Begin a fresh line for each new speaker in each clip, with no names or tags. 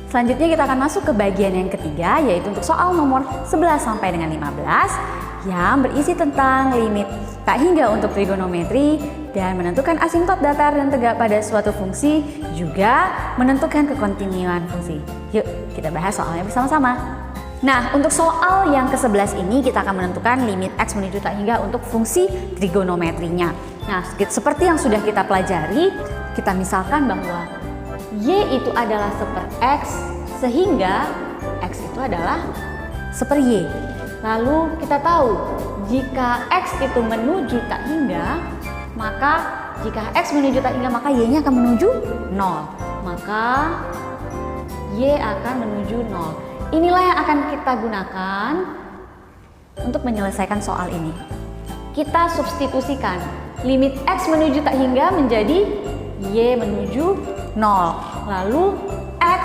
Selanjutnya kita akan masuk ke bagian yang ketiga, yaitu untuk soal nomor 11 sampai dengan 15 yang berisi tentang limit tak hingga untuk trigonometri dan menentukan asimtot datar dan tegak pada suatu fungsi, juga menentukan kekontinuan fungsi. Yuk kita bahas soalnya bersama-sama. Nah, untuk soal yang ke-11 ini kita akan menentukan limit X menuju tak hingga untuk fungsi trigonometrinya. Nah, seperti yang sudah kita pelajari, kita misalkan bahwa Y itu adalah 1/X sehingga X itu adalah 1/Y. Lalu kita tahu jika X itu menuju tak hingga, maka jika X menuju tak hingga maka Y-nya akan menuju 0. Maka Y akan menuju 0. Inilah yang akan kita gunakan untuk menyelesaikan soal ini. Kita substitusikan limit X menuju tak hingga menjadi Y menuju 0. Lalu X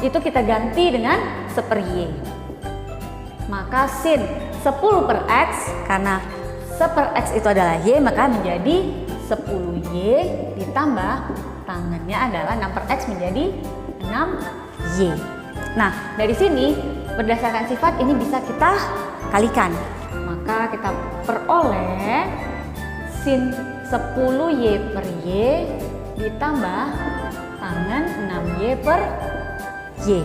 itu kita ganti dengan 1/Y. Maka sin 10/X, karena 1/X itu adalah Y, maka menjadi 10Y ditambah tangannya adalah 6/X menjadi 6Y. Nah, dari sini berdasarkan sifat ini bisa kita kalikan. Maka kita peroleh sin 10Y/Y ditambah tangan 6Y/Y.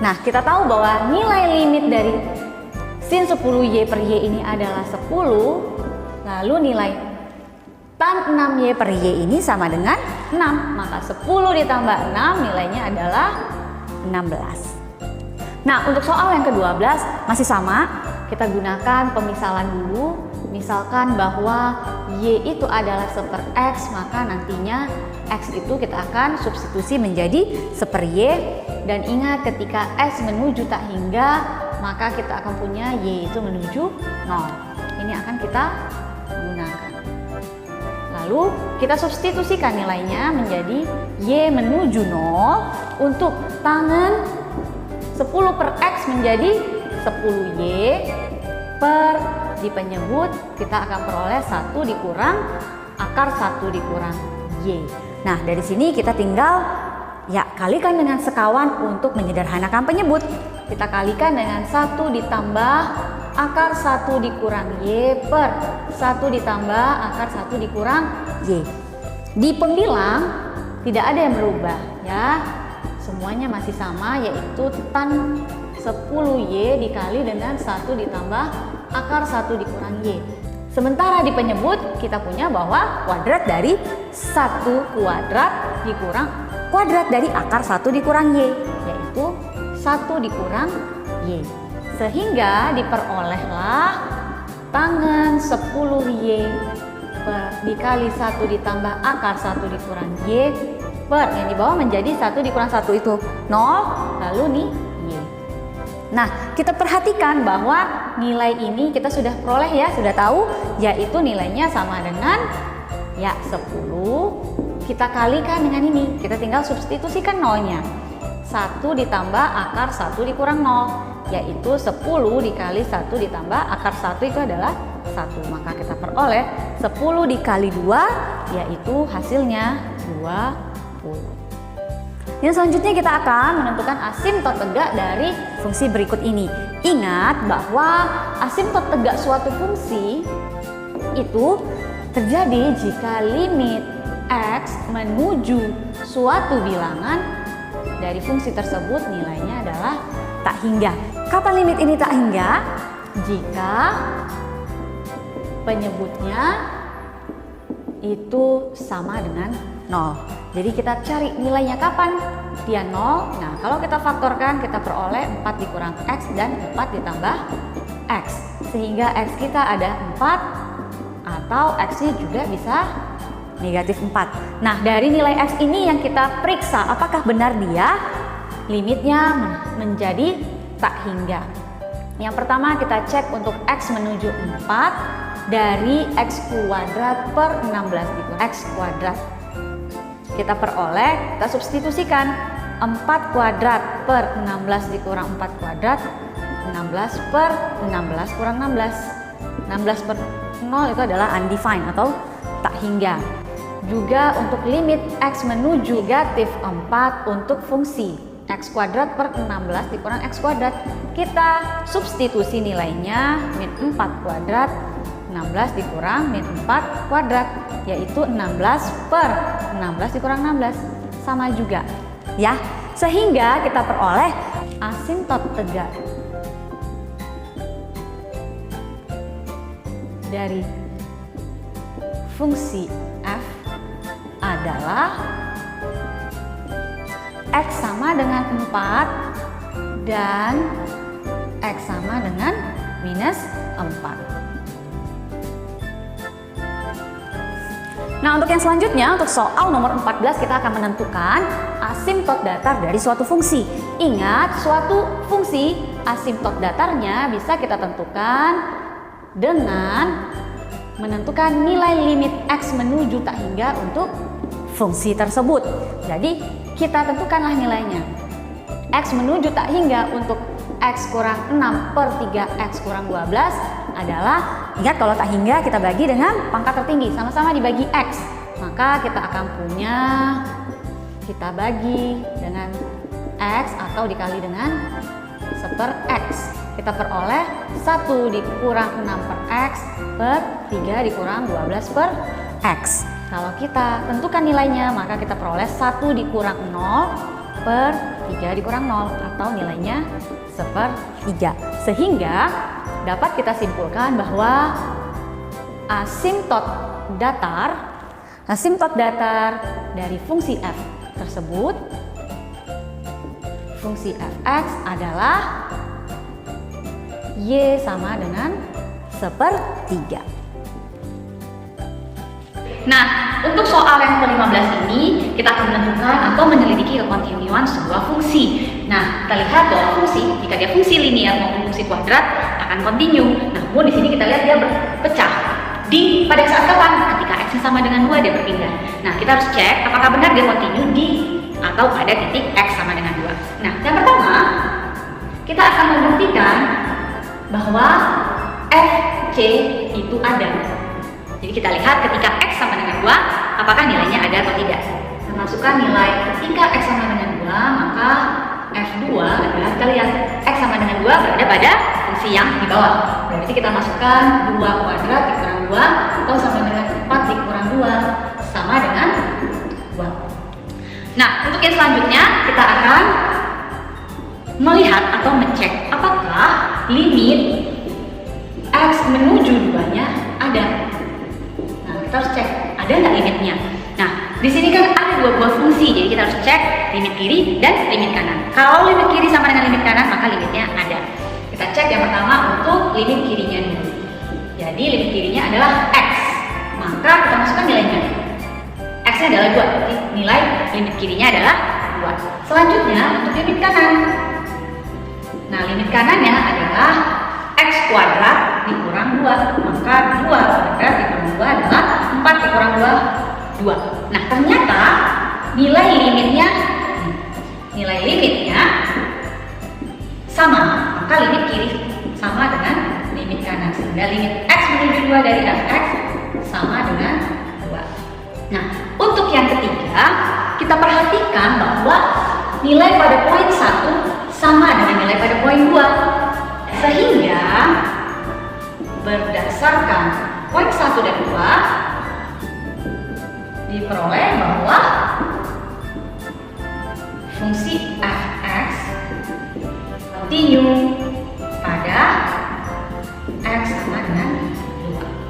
Nah, kita tahu bahwa nilai limit dari sin 10Y/Y ini adalah 10, lalu nilai tan 6Y/Y ini sama dengan 6, maka 10 ditambah 6 nilainya adalah 16. Nah, untuk soal yang ke-12 masih sama, kita gunakan pemisalan dulu. Misalkan bahwa Y itu adalah 1/X, maka nantinya X itu kita akan substitusi menjadi 1/Y. Dan ingat, ketika X menuju tak hingga, maka kita akan punya Y itu menuju 0. Ini akan kita gunakan. Lalu kita substitusikan nilainya menjadi Y menuju 0. Untuk tangan 10/X menjadi 10Y per di penyebut kita akan peroleh 1 dikurang akar 1 dikurang Y. Nah, dari sini kita tinggal kalikan dengan sekawan untuk menyederhanakan penyebut. Kita kalikan dengan 1 ditambah akar 1 dikurang Y per 1 ditambah akar 1 dikurang Y. Di pembilang tidak ada yang berubah ya. Semuanya masih sama, yaitu tan 10Y dikali dengan 1 ditambah akar 1 dikurang Y. Sementara di penyebut kita punya bahwa kuadrat dari 1 kuadrat dikurang kuadrat dari akar 1 dikurang Y, yaitu 1 dikurang Y. Sehingga diperolehlah tangan 10Y dikali 1 ditambah akar 1 dikurang Y per yang di bawah menjadi 1 dikurang 1 itu 0, lalu nih Y. Nah, kita perhatikan bahwa nilai ini kita sudah peroleh ya, sudah tahu, yaitu nilainya sama dengan 10. Kita kalikan dengan ini, kita tinggal substitusikan nolnya. 1 ditambah akar 1 dikurang 0, yaitu 10 dikali 1 ditambah akar 1 itu adalah 1. Maka kita peroleh 10 dikali 2, yaitu hasilnya 20. Yang selanjutnya kita akan menentukan asimtot tegak dari fungsi berikut ini. Ingat bahwa asimtot tegak suatu fungsi itu terjadi jika limit X menuju suatu bilangan dari fungsi tersebut nilainya adalah tak hingga. Kapan limit ini tak hingga? Jika penyebutnya itu sama dengan 0. Jadi kita cari nilainya kapan? Dia 0. Nah, kalau kita faktorkan kita peroleh 4 dikurang X dan 4 ditambah X. Sehingga X kita ada 4 atau X-nya juga bisa negatif 4. Nah, dari nilai X ini yang kita periksa apakah benar dia limitnya menjadi tak hingga. Yang pertama kita cek untuk X menuju 4 dari X kuadrat per 16 dikurang X kuadrat. Kita peroleh, kita substitusikan 4 kuadrat per 16 dikurang 4 kuadrat, 16 per 16 kurang 16. 16 per 0 itu adalah undefined atau tak hingga. Juga untuk limit X menuju negatif 4 untuk fungsi X kuadrat per 16 dikurang X kuadrat. Kita substitusi nilainya min 4 kuadrat 16 dikurang min 4 kuadrat, yaitu 16 per 16 dikurang 16. Sama juga ya, sehingga kita peroleh asimtot tegak dari fungsi f adalah X sama dengan 4 dan X sama dengan minus 4. Nah, untuk yang selanjutnya, untuk soal nomor 14 kita akan menentukan asimtot datar dari suatu fungsi. Ingat, suatu fungsi asimtot datarnya bisa kita tentukan dengan menentukan nilai limit X menuju tak hingga untuk fungsi tersebut. Jadi, kita tentukanlah nilainya. X menuju tak hingga untuk X kurang 6 per 3X kurang 12 adalah, ingat kalau tak hingga kita bagi dengan pangkat tertinggi, sama-sama dibagi X. Maka kita akan punya, kita bagi dengan X atau dikali dengan seper X. Kita peroleh 1 dikurang 6 per X per 3 dikurang 12 per X. Kalau kita tentukan nilainya, maka kita peroleh 1 dikurang 0 per 3 dikurang 0 atau nilainya sepertiga. Sehingga dapat kita simpulkan bahwa asimtot datar dari fungsi f tersebut, fungsi fx adalah y sama dengan sepertiga. Nah, untuk soal yang ke-15 ini kita akan menentukan atau menyelidiki kekontinuan sebuah fungsi. Nah, kita lihat bahwa fungsi, jika dia fungsi linear maupun fungsi kuadrat akan kontinu. Namun di sini kita lihat dia berpecah. Pada saat kapan? Ketika x sama dengan 2 dia berpindah. Nah, kita harus cek apakah benar dia kontinu di atau pada titik x sama dengan 2. Nah, yang pertama kita akan membuktikan bahwa fc itu ada. Jadi kita lihat ketika x sama dengan 2, apakah nilainya ada atau tidak. Kita masukkan nilai ketika x sama dengan 2, maka f2 adalah, kita lihat x sama dengan 2 berada pada fungsi yang di bawah. Berarti kita masukkan 2 kuadrat dikurang 2 atau sama dengan 4 dikurang 2 sama dengan 2. Nah, untuk yang selanjutnya kita akan melihat atau mengecek apakah limit x menuju 2-nya ada. Kita harus cek ada nggak limitnya. Nah, di sini kan ada dua buah fungsi, jadi kita harus cek limit kiri dan limit kanan. Kalau limit kiri sama dengan limit kanan, maka limitnya ada. Kita cek yang pertama untuk limit kirinya dulu. Jadi limit kirinya adalah x, maka kita masukkan nilainya. X-nya adalah 2, jadi nilai limit kirinya adalah 2. Selanjutnya untuk limit kanan. Nah, limit kanannya adalah x kuadrat dikurang 2, maka 2 kuadrat dikurang 2 adalah 4 dikurang 2. Nah, ternyata nilai limitnya sama, maka limit kiri sama dengan limit kanan, sehingga limit x menuju 2 dari fx sama dengan 2. Nah, untuk yang ketiga kita perhatikan bahwa nilai pada poin 1 sama dengan nilai pada poin 2, sehingga berdasarkan poin 1 dan 2 diperoleh bahwa fungsi fx kontinu pada x sama dengan 2.